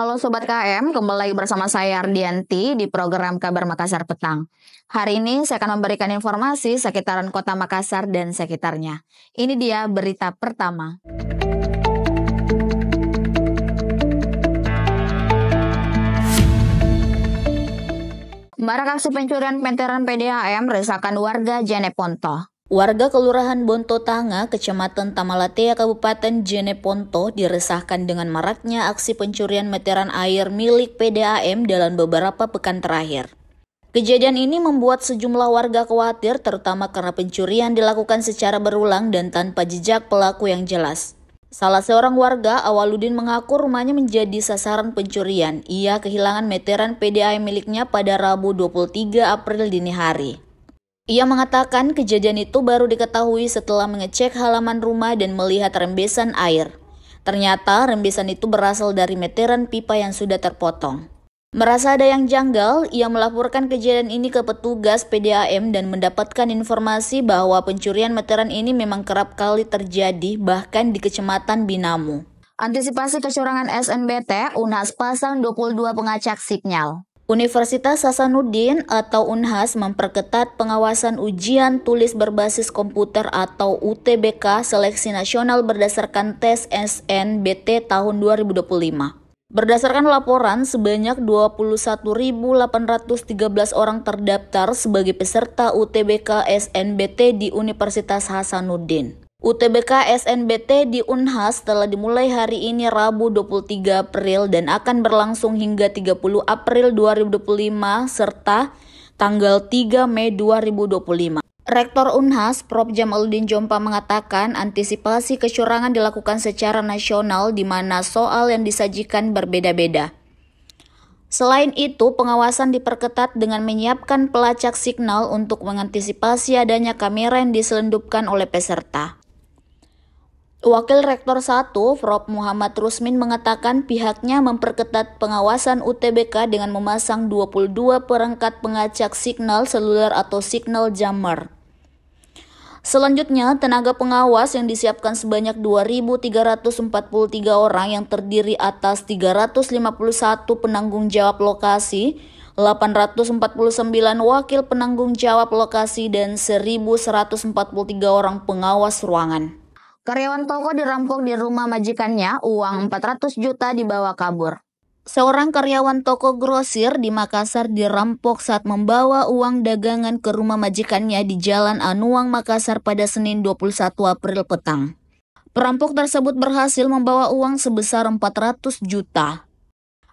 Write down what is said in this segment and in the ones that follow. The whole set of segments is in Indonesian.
Halo Sobat KM, kembali lagi bersama saya Ardianti di program Kabar Makassar Petang. Hari ini saya akan memberikan informasi sekitaran kota Makassar dan sekitarnya. Ini dia berita pertama. Marak aksi pencurian meteran PDAM resahkan warga Jeneponto. Warga Kelurahan Bonto Tanga, Kecamatan Tamalatea, Kabupaten Jeneponto diresahkan dengan maraknya aksi pencurian meteran air milik PDAM dalam beberapa pekan terakhir. Kejadian ini membuat sejumlah warga khawatir, terutama karena pencurian dilakukan secara berulang dan tanpa jejak pelaku yang jelas. Salah seorang warga, Awaludin, mengaku rumahnya menjadi sasaran pencurian. Ia kehilangan meteran PDAM miliknya pada Rabu 23 April dini hari. Ia mengatakan kejadian itu baru diketahui setelah mengecek halaman rumah dan melihat rembesan air. Ternyata rembesan itu berasal dari meteran pipa yang sudah terpotong. Merasa ada yang janggal, ia melaporkan kejadian ini ke petugas PDAM dan mendapatkan informasi bahwa pencurian meteran ini memang kerap kali terjadi bahkan di Kecamatan Binamu. Antisipasi kecurangan SNBT, UNHAS pasang 22 pengacak sinyal. Universitas Hasanuddin atau UNHAS memperketat pengawasan ujian tulis berbasis komputer atau UTBK seleksi nasional berdasarkan tes SNBT tahun 2025. Berdasarkan laporan, sebanyak 21.813 orang terdaftar sebagai peserta UTBK SNBT di Universitas Hasanuddin. UTBK SNBT di UNHAS telah dimulai hari ini Rabu 23 April dan akan berlangsung hingga 30 April 2025 serta tanggal 3 Mei 2025. Rektor UNHAS, Prof. Jamaluddin Jompa mengatakan antisipasi kecurangan dilakukan secara nasional di mana soal yang disajikan berbeda-beda. Selain itu, pengawasan diperketat dengan menyiapkan pelacak signal untuk mengantisipasi adanya kamera yang diselundupkan oleh peserta. Wakil Rektor 1, Prof. Muhammad Rusmin mengatakan pihaknya memperketat pengawasan UTBK dengan memasang 22 perangkat pengacak signal seluler atau signal jammer. Selanjutnya, tenaga pengawas yang disiapkan sebanyak 2.343 orang yang terdiri atas 351 penanggung jawab lokasi, 849 wakil penanggung jawab lokasi, dan 1.143 orang pengawas ruangan. Karyawan toko dirampok di rumah majikannya, uang 400 juta dibawa kabur. Seorang karyawan toko grosir di Makassar dirampok saat membawa uang dagangan ke rumah majikannya di Jalan Anuang, Makassar pada Senin 21 April petang. Perampok tersebut berhasil membawa uang sebesar 400 juta.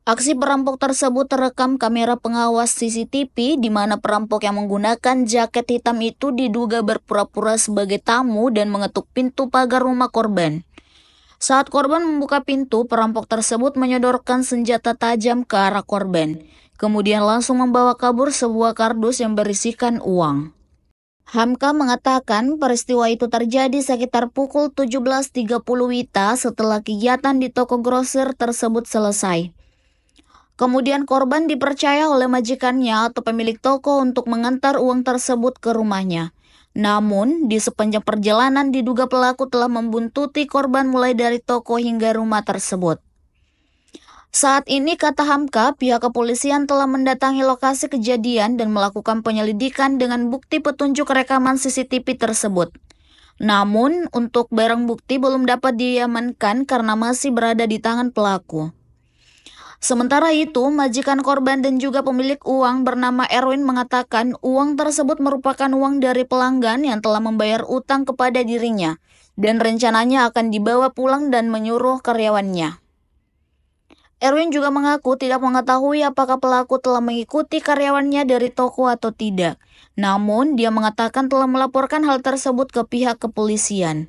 Aksi perampok tersebut terekam kamera pengawas CCTV di mana perampok yang menggunakan jaket hitam itu diduga berpura-pura sebagai tamu dan mengetuk pintu pagar rumah korban. Saat korban membuka pintu, perampok tersebut menyodorkan senjata tajam ke arah korban. Kemudian langsung membawa kabur sebuah kardus yang berisikan uang. Hamka mengatakan peristiwa itu terjadi sekitar pukul 17.30 WITA setelah kegiatan di toko grosir tersebut selesai. Kemudian korban dipercaya oleh majikannya atau pemilik toko untuk mengantar uang tersebut ke rumahnya. Namun, di sepanjang perjalanan diduga pelaku telah membuntuti korban mulai dari toko hingga rumah tersebut. Saat ini, kata Hamka, pihak kepolisian telah mendatangi lokasi kejadian dan melakukan penyelidikan dengan bukti petunjuk rekaman CCTV tersebut. Namun, untuk barang bukti belum dapat diamankan karena masih berada di tangan pelaku. Sementara itu, majikan korban dan juga pemilik uang bernama Erwin mengatakan uang tersebut merupakan uang dari pelanggan yang telah membayar utang kepada dirinya dan rencananya akan dibawa pulang dan menyuruh karyawannya. Erwin juga mengaku tidak mengetahui apakah pelaku telah mengikuti karyawannya dari toko atau tidak. Namun, dia mengatakan telah melaporkan hal tersebut ke pihak kepolisian.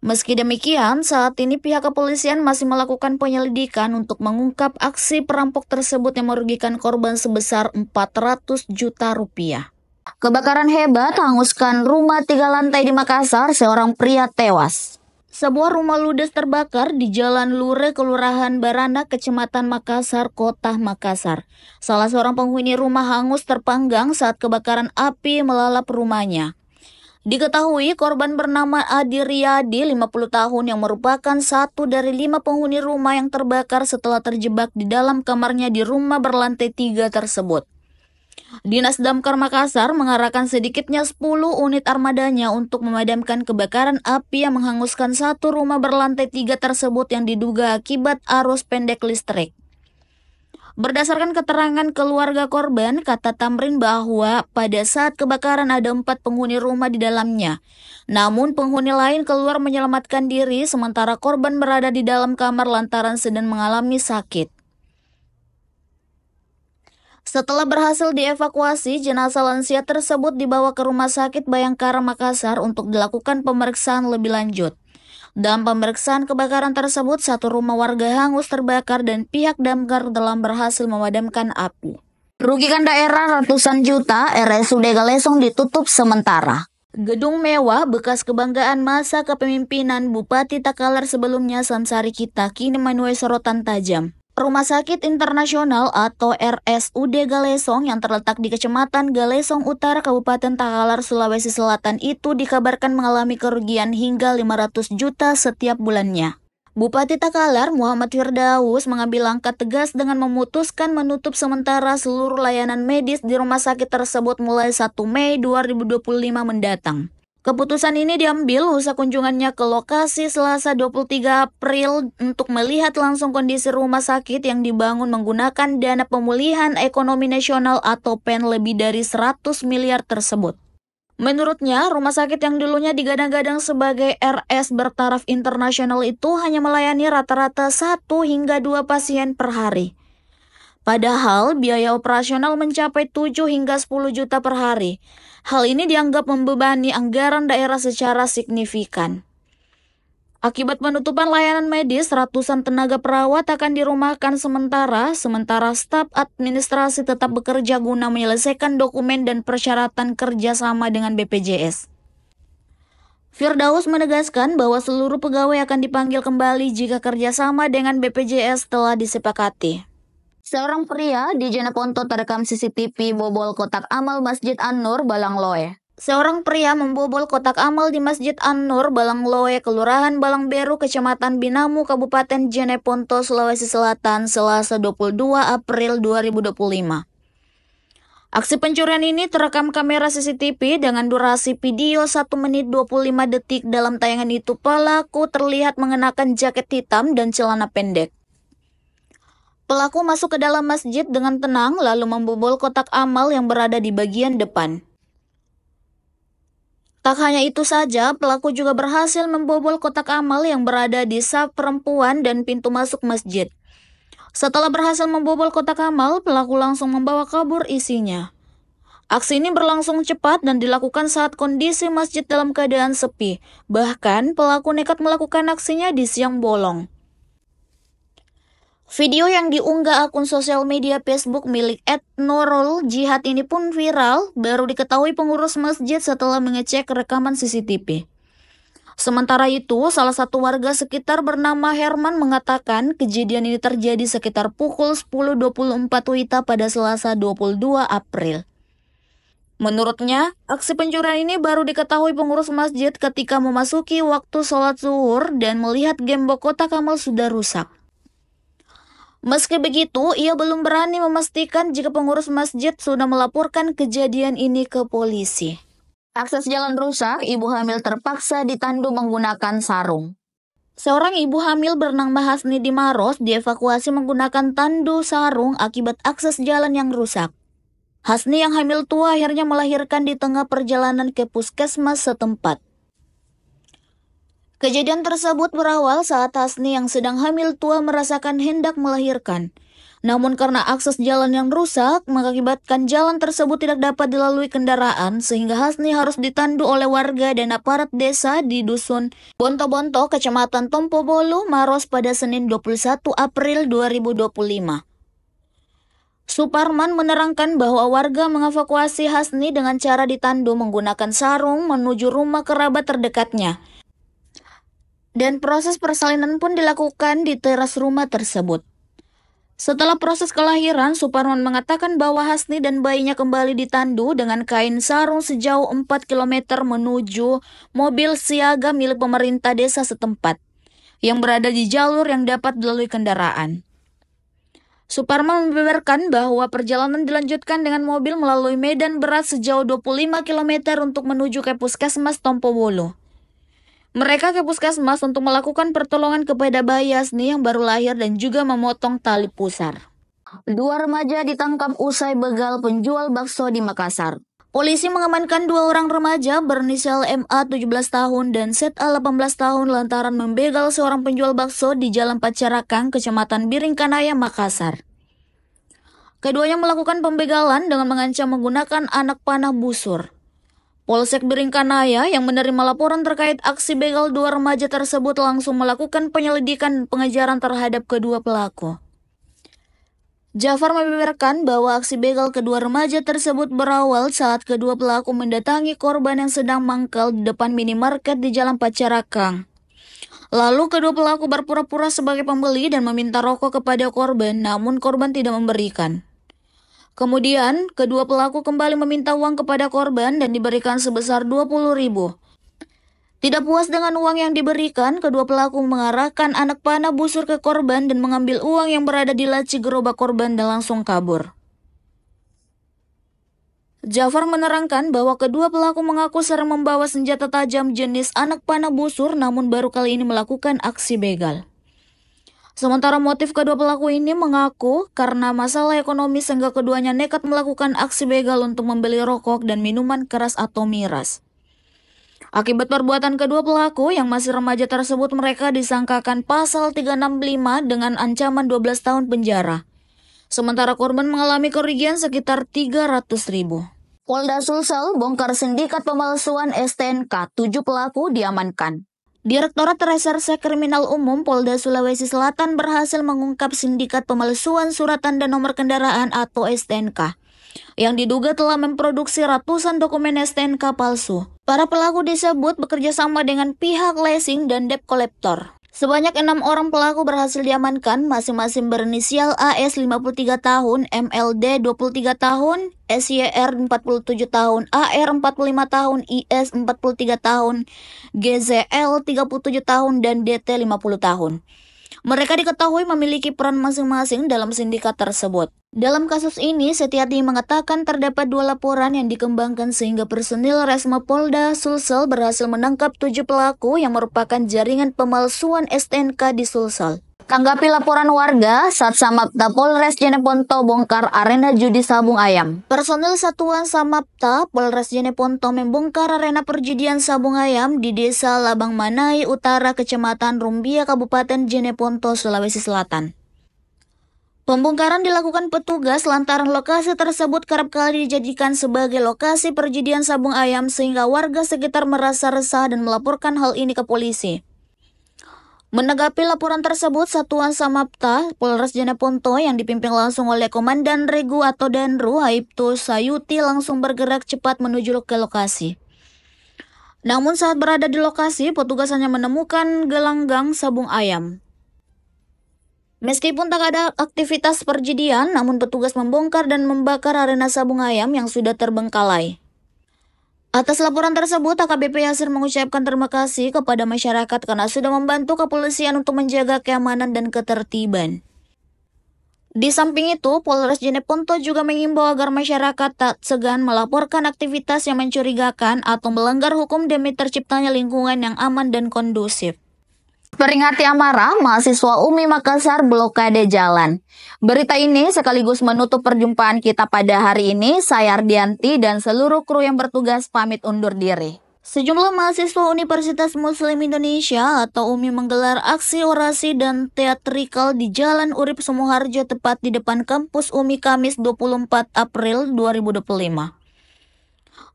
Meski demikian, saat ini pihak kepolisian masih melakukan penyelidikan untuk mengungkap aksi perampok tersebut yang merugikan korban sebesar 400 juta rupiah. Kebakaran hebat hanguskan rumah 3 lantai di Makassar, seorang pria tewas. Sebuah rumah ludes terbakar di Jalan Lure, Kelurahan Barana, Kecamatan Makassar, Kota Makassar. Salah seorang penghuni rumah hangus terpanggang saat kebakaran api melalap rumahnya. Diketahui korban bernama Adi Riyadi, 50 tahun, yang merupakan satu dari 5 penghuni rumah yang terbakar setelah terjebak di dalam kamarnya di rumah berlantai 3 tersebut. Dinas Damkar Makassar mengarahkan sedikitnya 10 unit armadanya untuk memadamkan kebakaran api yang menghanguskan satu rumah berlantai 3 tersebut yang diduga akibat arus pendek listrik. Berdasarkan keterangan keluarga korban, kata Tamrin bahwa pada saat kebakaran ada 4 penghuni rumah di dalamnya. Namun penghuni lain keluar menyelamatkan diri sementara korban berada di dalam kamar lantaran sedang mengalami sakit. Setelah berhasil dievakuasi, jenazah lansia tersebut dibawa ke Rumah Sakit Bayangkara Makassar untuk dilakukan pemeriksaan lebih lanjut. Dalam pemeriksaan kebakaran tersebut, satu rumah warga hangus terbakar dan pihak damkar telah berhasil memadamkan api. Merugikan daerah ratusan juta, RSUD Galesong ditutup sementara. Gedung mewah bekas kebanggaan masa kepemimpinan Bupati Takalar sebelumnya Samsari Kita kini menuai sorotan tajam. Rumah Sakit Internasional atau RSUD Galesong yang terletak di Kecamatan Galesong Utara, Kabupaten Takalar, Sulawesi Selatan itu dikabarkan mengalami kerugian hingga 500 juta setiap bulannya. Bupati Takalar Muhammad Firdaus mengambil langkah tegas dengan memutuskan menutup sementara seluruh layanan medis di rumah sakit tersebut mulai 1 Mei 2025 mendatang. Keputusan ini diambil usai kunjungannya ke lokasi Selasa 23 April untuk melihat langsung kondisi rumah sakit yang dibangun menggunakan dana pemulihan ekonomi nasional atau PEN lebih dari 100 miliar tersebut. Menurutnya, rumah sakit yang dulunya digadang-gadang sebagai RS bertaraf internasional itu hanya melayani rata-rata 1 hingga 2 pasien per hari. Padahal biaya operasional mencapai 7 hingga 10 juta per hari. Hal ini dianggap membebani anggaran daerah secara signifikan. Akibat penutupan layanan medis, ratusan tenaga perawat akan dirumahkan sementara staf administrasi tetap bekerja guna menyelesaikan dokumen dan persyaratan kerjasama dengan BPJS. Firdaus menegaskan bahwa seluruh pegawai akan dipanggil kembali jika kerjasama dengan BPJS telah disepakati. Seorang pria di Jeneponto terekam CCTV bobol kotak amal Masjid An-Nur, Balangloe. Seorang pria membobol kotak amal di Masjid An-Nur, Balangloe, Kelurahan Balangberu, Kecamatan Binamu, Kabupaten Jeneponto, Sulawesi Selatan, Selasa 22 April 2025. Aksi pencurian ini terekam kamera CCTV dengan durasi video 1 menit 25 detik. Dalam tayangan itu, pelaku terlihat mengenakan jaket hitam dan celana pendek. Pelaku masuk ke dalam masjid dengan tenang lalu membobol kotak amal yang berada di bagian depan. Tak hanya itu saja, pelaku juga berhasil membobol kotak amal yang berada di saf perempuan dan pintu masuk masjid. Setelah berhasil membobol kotak amal, pelaku langsung membawa kabur isinya. Aksi ini berlangsung cepat dan dilakukan saat kondisi masjid dalam keadaan sepi. Bahkan, pelaku nekat melakukan aksinya di siang bolong. Video yang diunggah akun sosial media Facebook milik @Nurul Jihad ini pun viral, baru diketahui pengurus masjid setelah mengecek rekaman CCTV. Sementara itu, salah satu warga sekitar bernama Herman mengatakan kejadian ini terjadi sekitar pukul 10.24 WITA pada Selasa 22 April. Menurutnya, aksi pencurian ini baru diketahui pengurus masjid ketika memasuki waktu sholat zuhur dan melihat gembok kotak amal sudah rusak. Meski begitu, ia belum berani memastikan jika pengurus masjid sudah melaporkan kejadian ini ke polisi. Akses jalan rusak, ibu hamil terpaksa ditandu menggunakan sarung. Seorang ibu hamil bernama Hasni di Maros dievakuasi menggunakan tandu sarung akibat akses jalan yang rusak. Hasni yang hamil tua akhirnya melahirkan di tengah perjalanan ke puskesmas setempat. Kejadian tersebut berawal saat Hasni yang sedang hamil tua merasakan hendak melahirkan. Namun karena akses jalan yang rusak, mengakibatkan jalan tersebut tidak dapat dilalui kendaraan sehingga Hasni harus ditandu oleh warga dan aparat desa di Dusun Bonto-Bonto, Kecamatan Tompobolu, Maros pada Senin 21 April 2025. Suparman menerangkan bahwa warga mengevakuasi Hasni dengan cara ditandu menggunakan sarung menuju rumah kerabat terdekatnya. Dan proses persalinan pun dilakukan di teras rumah tersebut. Setelah proses kelahiran, Suparman mengatakan bahwa Hasni dan bayinya kembali ditandu dengan kain sarung sejauh 4 km menuju mobil siaga milik pemerintah desa setempat yang berada di jalur yang dapat dilalui kendaraan. Suparman membeberkan bahwa perjalanan dilanjutkan dengan mobil melalui medan berat sejauh 25 km untuk menuju ke Puskesmas Tompowolo. Mereka ke puskesmas untuk melakukan pertolongan kepada bayi Hasni yang baru lahir dan juga memotong tali pusar. 2 remaja ditangkap usai begal penjual bakso di Makassar. Polisi mengamankan 2 orang remaja berinisial MA 17 tahun dan ZA 18 tahun lantaran membegal seorang penjual bakso di Jalan Pacarakang, Kecamatan Biringkanaya, Makassar. Keduanya melakukan pembegalan dengan mengancam menggunakan anak panah busur. Polsek Biringkanaya yang menerima laporan terkait aksi begal 2 remaja tersebut langsung melakukan penyelidikan dan pengejaran terhadap kedua pelaku. Jafar membeberkan bahwa aksi begal kedua remaja tersebut berawal saat kedua pelaku mendatangi korban yang sedang mangkal di depan minimarket di Jalan Pacarakang. Lalu kedua pelaku berpura-pura sebagai pembeli dan meminta rokok kepada korban, namun korban tidak memberikan. Kemudian, kedua pelaku kembali meminta uang kepada korban dan diberikan sebesar 20.000. Tidak puas dengan uang yang diberikan, kedua pelaku mengarahkan anak panah busur ke korban dan mengambil uang yang berada di laci gerobak korban dan langsung kabur. Jafar menerangkan bahwa kedua pelaku mengaku sering membawa senjata tajam jenis anak panah busur namun baru kali ini melakukan aksi begal. Sementara motif kedua pelaku ini mengaku karena masalah ekonomi sehingga keduanya nekat melakukan aksi begal untuk membeli rokok dan minuman keras atau miras. Akibat perbuatan kedua pelaku yang masih remaja tersebut, mereka disangkakan pasal 365 dengan ancaman 12 tahun penjara. Sementara korban mengalami kerugian sekitar 300.000. Polda Sulsel bongkar sindikat pemalsuan STNK, 7 pelaku diamankan. Direktorat Reserse Kriminal Umum Polda Sulawesi Selatan berhasil mengungkap sindikat pemalsuan surat tanda nomor kendaraan atau STNK yang diduga telah memproduksi ratusan dokumen STNK palsu. Para pelaku disebut bekerja sama dengan pihak leasing dan debt collector. Sebanyak 6 orang pelaku berhasil diamankan, masing-masing berinisial AS 53 tahun, MLD 23 tahun, SYR 47 tahun, AR 45 tahun, IS 43 tahun, GZL 37 tahun, dan DT 50 tahun. Mereka diketahui memiliki peran masing-masing dalam sindikat tersebut. Dalam kasus ini, Setiati mengatakan terdapat 2 laporan yang dikembangkan sehingga personil Resma Polda Sulsel berhasil menangkap 7 pelaku yang merupakan jaringan pemalsuan STNK di Sulsel. Tanggapi laporan warga, Satsamapta Polres Jeneponto bongkar arena judi sabung ayam. Personil Satuan Samapta Polres Jeneponto membongkar arena perjudian sabung ayam di Desa Labang Manai Utara, Kecamatan Rumbia, Kabupaten Jeneponto, Sulawesi Selatan. Pembongkaran dilakukan petugas lantaran lokasi tersebut kerap kali dijadikan sebagai lokasi perjudian sabung ayam sehingga warga sekitar merasa resah dan melaporkan hal ini ke polisi. Menanggapi laporan tersebut, Satuan Samapta Polres Jeneponto yang dipimpin langsung oleh Komandan Regu atau Danru Aibtu Sayuti langsung bergerak cepat menuju ke lokasi. Namun saat berada di lokasi, petugas hanya menemukan gelanggang sabung ayam. Meskipun tak ada aktivitas perjudian, namun petugas membongkar dan membakar arena sabung ayam yang sudah terbengkalai. Atas laporan tersebut, AKBP Yasir mengucapkan terima kasih kepada masyarakat karena sudah membantu kepolisian untuk menjaga keamanan dan ketertiban. Di samping itu, Polres Jeneponto juga mengimbau agar masyarakat tak segan melaporkan aktivitas yang mencurigakan atau melanggar hukum demi terciptanya lingkungan yang aman dan kondusif. Peringati amarah, mahasiswa UMI Makassar blokade jalan. Berita ini sekaligus menutup perjumpaan kita pada hari ini. Saya Ardianti dan seluruh kru yang bertugas pamit undur diri. Sejumlah mahasiswa Universitas Muslim Indonesia atau UMI menggelar aksi orasi dan teatrikal di Jalan Urip Sumoharjo tepat di depan kampus UMI Kamis 24 April 2025.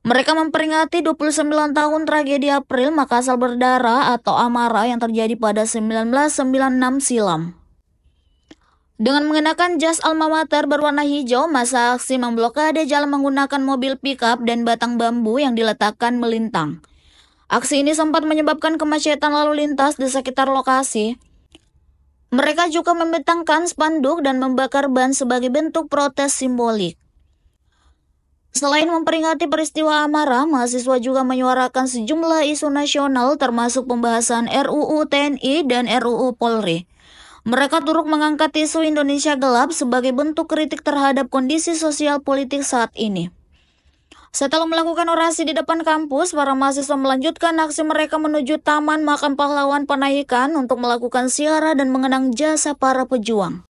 Mereka memperingati 29 tahun tragedi April Makassar berdarah atau Amarah yang terjadi pada 1996 silam. Dengan mengenakan jas alma mater berwarna hijau, massa aksi memblokade jalan menggunakan mobil pickup dan batang bambu yang diletakkan melintang. Aksi ini sempat menyebabkan kemacetan lalu lintas di sekitar lokasi. Mereka juga membentangkan spanduk dan membakar ban sebagai bentuk protes simbolik. Selain memperingati peristiwa amarah, mahasiswa juga menyuarakan sejumlah isu nasional termasuk pembahasan RUU TNI dan RUU Polri. Mereka turut mengangkat isu Indonesia gelap sebagai bentuk kritik terhadap kondisi sosial politik saat ini. Setelah melakukan orasi di depan kampus, para mahasiswa melanjutkan aksi mereka menuju Taman Makam Pahlawan Panaikan untuk melakukan ziarah dan mengenang jasa para pejuang.